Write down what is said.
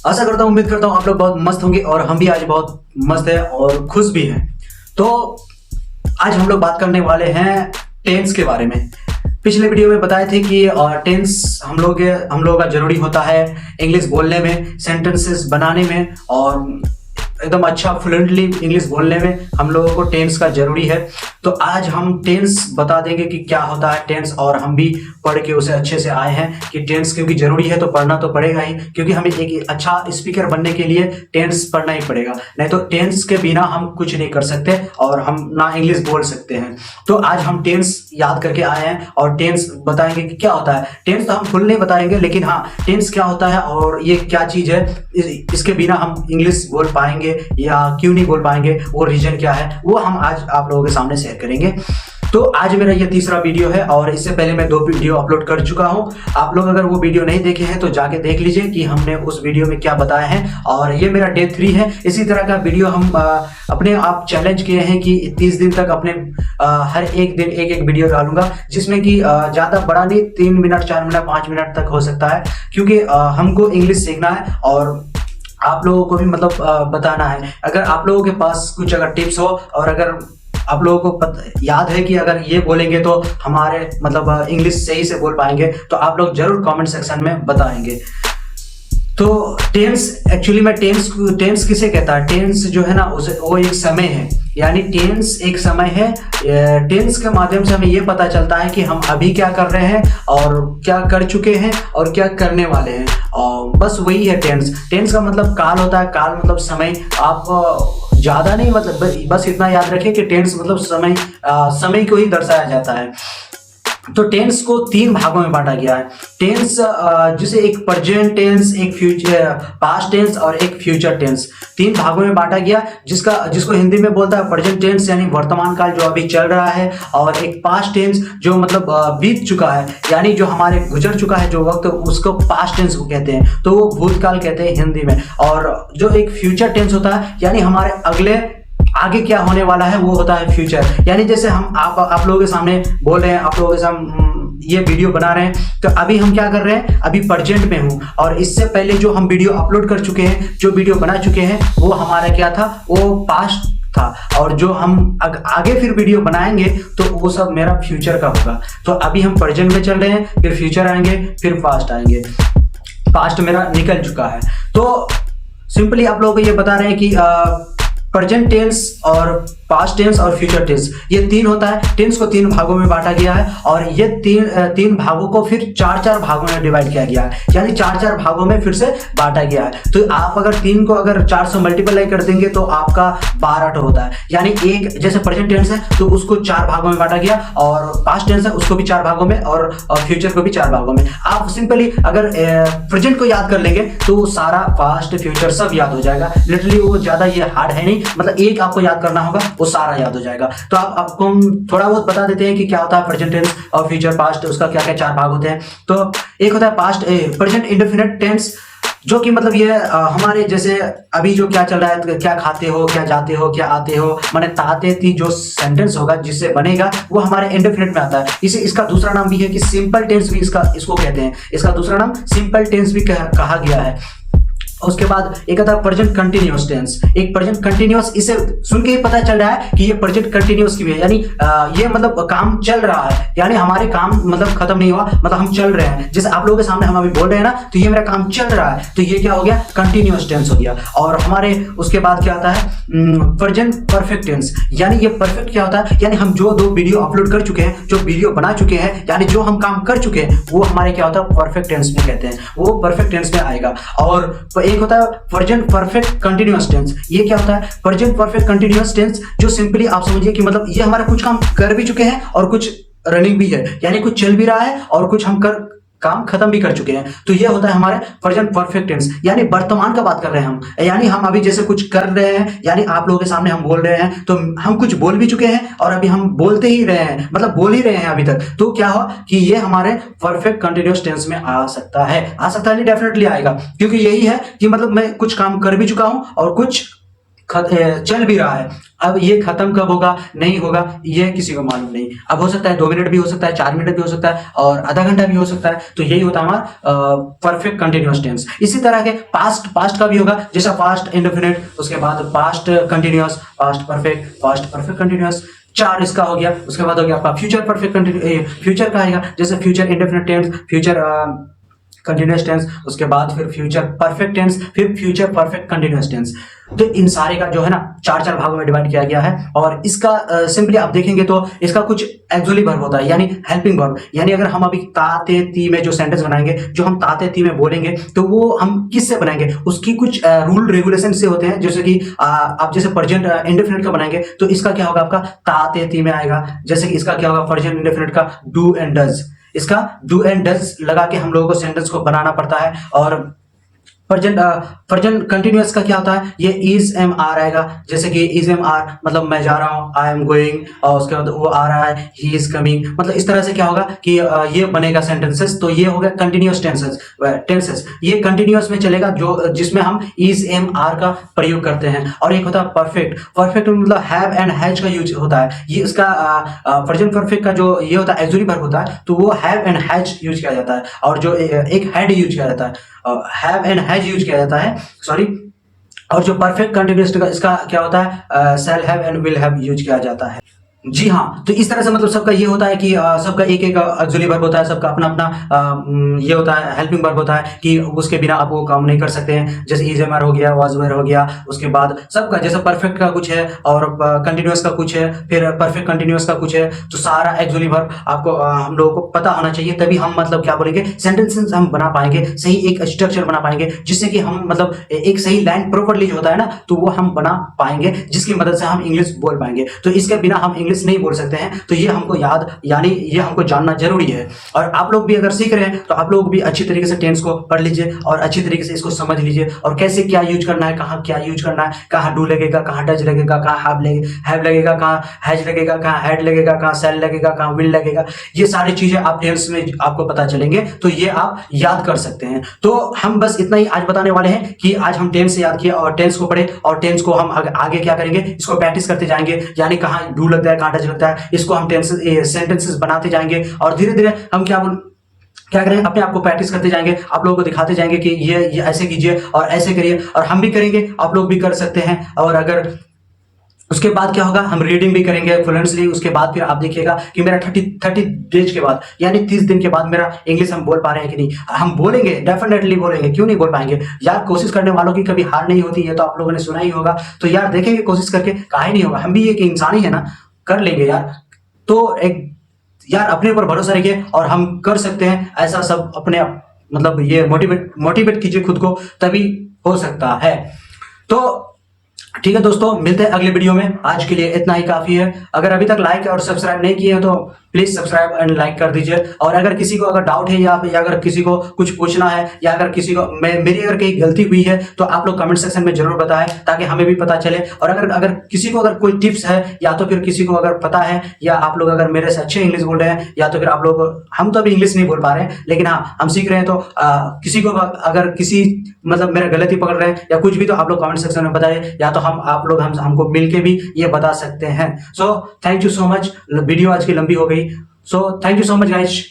आशा करता हूँ, उम्मीद करता हूँ आप लोग बहुत मस्त होंगे और हम भी आज बहुत मस्त है और खुश भी हैं। तो आज हम लोग बात करने वाले हैं टेंस के बारे में। पिछले वीडियो में बताए थे कि टेंस हम लोगों का जरूरी होता है इंग्लिश बोलने में, सेंटेंसेस बनाने में और एकदम अच्छा फ्लुएंटली इंग्लिश बोलने में हम लोगों को टेंस का जरूरी है। तो आज हम टेंस बता देंगे कि क्या होता है टेंस, और हम भी पढ़ के उसे अच्छे से आए हैं कि टेंस क्योंकि जरूरी है तो पढ़ना तो पड़ेगा ही, क्योंकि हमें एक अच्छा स्पीकर बनने के लिए टेंस पढ़ना ही पड़ेगा, नहीं तो टेंस के बिना हम कुछ नहीं कर सकते और हम ना इंग्लिश बोल सकते हैं। तो आज हम टेंस याद करके आए हैं और टेंस बताएंगे कि क्या होता है। टेंस तो हम फुल नहीं बताएंगे, लेकिन हाँ टेंस क्या होता है और ये क्या चीज है, इसके बिना हम इंग्लिश बोल पाएंगे या क्यों नहीं बोल पाएंगे, वो रीजन क्या है, वो हम आज आप लोगों के सामने शेयर करेंगे। तो आज मेरा ये तीसरा वीडियो है और इससे पहले मैं 2 वीडियो अपलोड कर चुका हूं। आप लोग अगर वो वीडियो नहीं देखे हैं तो जाके देख लीजिए कि हमने उस वीडियो में क्या बताया है। और ये मेरा डे 3 है। इसी तरह का वीडियो हम अपने आप चैलेंज किए हैं कि 30 दिन तक अपने हर एक दिन एक वीडियो डालूंगा, जिसमें कि ज़्यादा बड़ा नहीं, 3 मिनट 4 मिनट 5 मिनट तक हो सकता है, क्योंकि हमको इंग्लिश सीखना है और आप लोगों को भी मतलब बताना है। अगर आप लोगों के पास कुछ अगर टिप्स हो और अगर आप लोगों को याद है कि अगर ये बोलेंगे तो हमारे मतलब इंग्लिश सही से बोल पाएंगे, तो आप लोग जरूर कमेंट सेक्शन में बताएंगे। तो टेंस एक्चुअली में टेंस किसे कहता है? टेंस जो है ना वो एक समय है, यानी टेंस एक समय है। टेंस के माध्यम से हमें ये पता चलता है कि हम अभी क्या कर रहे हैं और क्या कर चुके हैं और क्या करने वाले हैं, और बस वही है टेंस। टेंस का मतलब काल होता है, काल मतलब समय। आप ज्यादा नहीं, मतलब बस इतना याद रखें कि टेंस मतलब समय को ही दर्शाया जाता है। तो टेंस को 3 भागों में बांटा गया है। टेंस जिसे एक प्रेजेंट टेंस, एक फ्यूचर पास्ट टेंस और एक फ्यूचर टेंस, 3 भागों में बांटा गया, जिसको हिंदी में बोलता है प्रेजेंट टेंस यानी वर्तमान काल जो अभी चल रहा है, और एक पास्ट टेंस जो मतलब बीत चुका है, यानी जो हमारे गुजर चुका है जो वक्त, उसको पास्ट टेंस को कहते हैं, तो वो भूतकाल कहते हैं हिंदी में। और जो एक फ्यूचर टेंस होता है यानी हमारे आगे क्या होने वाला है वो होता है फ्यूचर। यानी जैसे हम आप लोगों के सामने बोल रहे हैं, आप लोगों के सामने ये वीडियो बना रहे हैं, तो अभी हम क्या कर रहे हैं, अभी प्रेजेंट में हूं, और इससे पहले जो हम वीडियो अपलोड कर चुके हैं, जो वीडियो बना चुके हैं, वो हमारा क्या था, वो पास्ट था। और जो हम आगे फिर वीडियो बनाएंगे तो वो सब मेरा फ्यूचर का होगा। तो अभी हम प्रेजेंट में चल रहे हैं, फिर फ्यूचर आएंगे, फिर पास्ट आएंगे। पास्ट मेरा निकल चुका है। तो सिंपली आप लोगों को ये बता रहे हैं कि प्रेजेंट टेंस और पास्ट टेंस और फ्यूचर टेंस, ये 3 होता है। टेंस को 3 भागों में बांटा गया है और ये तीन भागों को फिर 4 भागों में डिवाइड किया गया है, यानी 4 भागों में फिर से बांटा गया है। तो आप अगर 3 को अगर 4 से मल्टीप्लाई कर देंगे तो आपका 12 होता है। यानी एक जैसे प्रेजेंट टेंस है तो उसको 4 भागों में बांटा गया, और पास्ट टेंस है उसको भी 4 भागों में, और फ्यूचर को भी 4 भागों में। आप सिंपली अगर प्रेजेंट को याद कर लेंगे तो सारा पास्ट फ्यूचर सब याद हो जाएगा। लिटरली वो ज्यादा ये हार्ड है नहीं, मतलब एक आपको याद करना होगा, वो सारा याद हो जाएगा। तो आपको हम थोड़ा बहुत बता देते हैं कि क्या होता है प्रेजेंट टेंस और फ्यूचर पास्ट, उसका क्या क्या 4 भाग होते हैं। तो एक होता है पास्ट प्रेजेंट इंडेफिनिट टेंस, जो कि मतलब ये हमारे जैसे अभी जो क्या चल रहा है, क्या खाते हो, क्या जाते हो, क्या आते हो, माने ताते थी, जो सेंटेंस होगा जिससे बनेगा वो हमारे इंडेफिनिट में आता है। इसका दूसरा नाम भी है कि सिंपल टेंस भी इसको कहते हैं। इसका दूसरा नाम सिंपल टेंस भी कहा गया है। उसके बाद एक आता है प्रेजेंट कंटिन्यूअस टेंस। एक प्रेजेंट कंटिन्यूअस, इसे सुन के ही पता चल रहा है कि ये प्रेजेंट कंटिन्यूअस की भी है, यानी ये मतलब काम चल रहा है, यानी हमारे काम मतलब खत्म नहीं हुआ, मतलब हम चल रहे हैं। जैसे आप लोगों के सामने हम अभी बोल रहे हैं ना, तो ये मेरा काम चल रहा है, तो ये क्या हो गया, कंटिन्यूअस टेंस हो गया। और हमारे उसके बाद क्या आता है प्रेजेंट परफेक्ट टेंस, यानी ये परफेक्ट क्या होता है, यानी हम जो 2 वीडियो अपलोड कर चुके हैं, जो वीडियो बना चुके हैं, यानी जो हम काम कर चुके हैं, वो हमारे क्या होता है परफेक्ट टेंस में कहते हैं, वो परफेक्ट टेंस में आएगा। और एक होता है प्रेजेंट परफेक्ट कंटीन्यूअस टेंस। ये क्या होता है प्रेजेंट परफेक्ट कंटीन्यूअस टेंस, जो सिंपली आप समझिए कि मतलब ये हमारा कुछ काम कर भी चुके हैं और कुछ रनिंग भी है, यानी कुछ चल भी रहा है और कुछ हम काम खत्म भी कर चुके हैं। तो ये होता है हमारे प्रेजेंट परफेक्ट टेंस, यानी वर्तमान का बात कर रहे हैं हम, यानी हम अभी जैसे कुछ कर रहे हैं, यानी आप लोगों के सामने हम बोल रहे हैं, तो हम कुछ बोल भी चुके हैं और अभी हम बोलते ही रहे हैं, मतलब बोल ही रहे हैं अभी तक। तो क्या हो कि ये हमारे परफेक्ट कंटिन्यूअस टेंस में आ सकता है नहीं, डेफिनेटली आएगा, क्योंकि यही है कि मतलब मैं कुछ काम कर भी चुका हूं और कुछ चल भी रहा है। अब ये खत्म कब होगा नहीं होगा ये किसी को मालूम नहीं। अब हो सकता है 2 मिनट भी हो सकता है, 4 मिनट भी हो सकता है और आधा घंटा भी हो सकता है। तो यही होता है हमारा परफेक्ट कंटिन्यूअस टेंस। इसी तरह के पास्ट का भी होगा, जैसा पास्ट इंडेफिनिट, उसके बाद past continuous, past perfect continuous. 4 इसका हो गया। उसके बाद हो गया आपका फ्यूचर परफेक्ट कंटिन्यूअस, फ्यूचर का आएगा जैसे future indefinite tense, future continuous tense, उसके बाद फिर फ्यूचर परफेक्ट टेंस, फिर फ्यूचर परफेक्ट कंटिन्यूअस टेंस। तो इन सारे का जो है ना 4 भागों में डिवाइड किया गया है। और इसका सिंपली आप देखेंगे तो इसका कुछ एक्सुअली वर्ब होता है, यानी हेल्पिंग वर्ब। यानी अगर हम अभी ताते ती में जो सेंटेंस बनाएंगे, जो हम ताते ती में बोलेंगे, तो वो हम किससे बनाएंगे, उसकी कुछ रूल रेगुलेशन से होते हैं। जैसे कि आप जैसे प्रेजेंट इंडेफिनिट का बनाएंगे तो इसका क्या होगा, आपका ताते ती में आएगा। जैसे कि इसका क्या होगा, प्रेजेंट इंडेफिनिट का डू एंड डज, इसका डू एंड डज लगा के हम लोगों को सेंटेंस को बनाना पड़ता है। और प्रेजेंट कंटिन्यूअस का क्या होता है, ये इज एम आर आएगा। जैसे कि इज एम आर मतलब मैं जा रहा हूँ, आई एम गोइंग, और उसके बाद वो आ रहा है, ही इज कमिंग। मतलब इस तरह से क्या होगा कि ये बनेगा सेंटेंसेस। तो ये हो गया कंटिन्यूअस टेंसेस। ये कंटिन्यूअस में चलेगा जो जिसमें हम इज एम आर का प्रयोग करते हैं। और एक होता है परफेक्ट मतलब हैव एंड हैज का यूज होता है। ये इसका प्रेजेंट परफेक्ट का जो ये होता है एक्सुअली वर्ब होता है, तो वो हैव एंड हैज यूज किया जाता है। और जो एक हैड यूज किया जाता है, हैव एंड हैज यूज किया जाता है, सॉरी। और जो परफेक्ट कंटिन्यूअस का इसका क्या होता है, shall have and will have use किया जाता है। जी हाँ, तो इस तरह से मतलब सबका ये होता है कि सबका एक एक ऑक्सिलरी वर्ब होता है, सबका अपना अपना ये होता है, हेल्पिंग वर्ब होता है कि उसके बिना आप वो काम नहीं कर सकते हैं। जैसे इज एम आर हो गया, वाज वेयर हो गया, उसके बाद सबका जैसे परफेक्ट का कुछ है और कंटिन्यूअस का कुछ है, फिर परफेक्ट कंटिन्यूअस का कुछ है। तो सारा ऑक्सिलरी वर्ब आपको हम लोगों को पता होना चाहिए, तभी हम मतलब क्या बोलेंगे, सेंटेंसेस हम बना पाएंगे, सही एक स्ट्रक्चर बना पाएंगे, जिससे कि हम मतलब एक सही लाइन प्रॉपर्ली जो होता है ना, तो वो हम बना पाएंगे, जिसकी मदद से हम इंग्लिश बोल पाएंगे। तो इसके बिना हम इंग्लिश नहीं बोल सकते हैं। तो ये हमको याद यानी ये हमको जानना जरूरी है। और आप लोग भी अगर सीख रहे हैं तो आप लोग भी अच्छी तरीके से टेंस को पढ़ लीजिए और अच्छी तरीके से इसको समझ लीजिए, और कैसे क्या यूज करना है, कहाँ क्या यूज करना है, कहाँ डू लगेगा, कहाँ डज लगेगा, कहाँ हैव लगेगा, कहाँ हैज लगेगा, कहाँ हैड लगेगा, कहाँ सेल लगेगा, कहाँ विल लगेगा। ये सारी चीजें आप टेंस में आपको पता चलेंगे, तो ये आप याद कर सकते हैं। तो हम बस इतना ही आज बताने वाले हैं कि आज हम टेंस से याद किया और टेंस को पढ़े, और टेंस को हम आगे क्या करेंगे, इसको प्रैक्टिस करते जाएंगे। यानी कहाँ डू लगता है, कहाँ डज लगता है, इसको हम सेंटेंसेस बनाते जाएंगे, और धीरे धीरे हम क्या करेंगे, अपने आप को प्रैक्टिस करते जाएंगे, आप लोगों को दिखाते जाएंगे कि ये ऐसे कीजिए और ऐसे करिए, और हम भी करेंगे, आप लोग भी कर सकते हैं। और अगर उसके बाद क्या होगा, हम रीडिंग भी करेंगे फ्लुएंटली। उसके बाद फिर आप देखिएगा कि मेरा 30 डेज के बाद यानी 30 दिन के बाद मेरा इंग्लिश हम बोल पा रहे हैं कि नहीं। हम बोलेंगे, डेफिनेटली बोलेंगे, क्यों नहीं बोल पाएंगे यार। कोशिश करने वालों की कभी हार नहीं होती है, तो आप लोगों ने सुना ही होगा। तो यार देखेंगे कोशिश करके, काहे नहीं होगा, हम भी एक इंसान ही है ना, कर लेंगे यार। तो एक यार अपने ऊपर भरोसा रखिए और हम कर सकते हैं ऐसा सब। अपने मतलब ये मोटिवेट कीजिए खुद को, तभी हो सकता है। तो ठीक है दोस्तों, मिलते हैं अगले वीडियो में। आज के लिए इतना ही काफी है। अगर अभी तक लाइक और सब्सक्राइब नहीं किए हैं तो प्लीज सब्सक्राइब एंड लाइक कर दीजिए। और अगर किसी को अगर डाउट है या अगर किसी को कुछ पूछना है, या अगर किसी को मेरी अगर कहीं गलती हुई है, तो आप लोग कमेंट सेक्शन में जरूर बताएं, ताकि हमें भी पता चले। और अगर किसी को अगर कोई टिप्स है, या तो फिर किसी को अगर पता है, या आप लोग अगर मेरे से अच्छे इंग्लिश बोल रहे हैं, या तो फिर आप लोग, हम तो अभी इंग्लिश नहीं बोल पा रहे हैं, लेकिन हाँ हम सीख रहे हैं, तो किसी को अगर किसी मतलब मेरा गलती पकड़ रहे हैं या कुछ भी, तो आप लोग कमेंट सेक्शन में बताइए, या तो आप लोग हमको मिलके भी ये बता सकते हैं। So thank you so much. Video आज की लंबी हो गई, so thank you so much guys.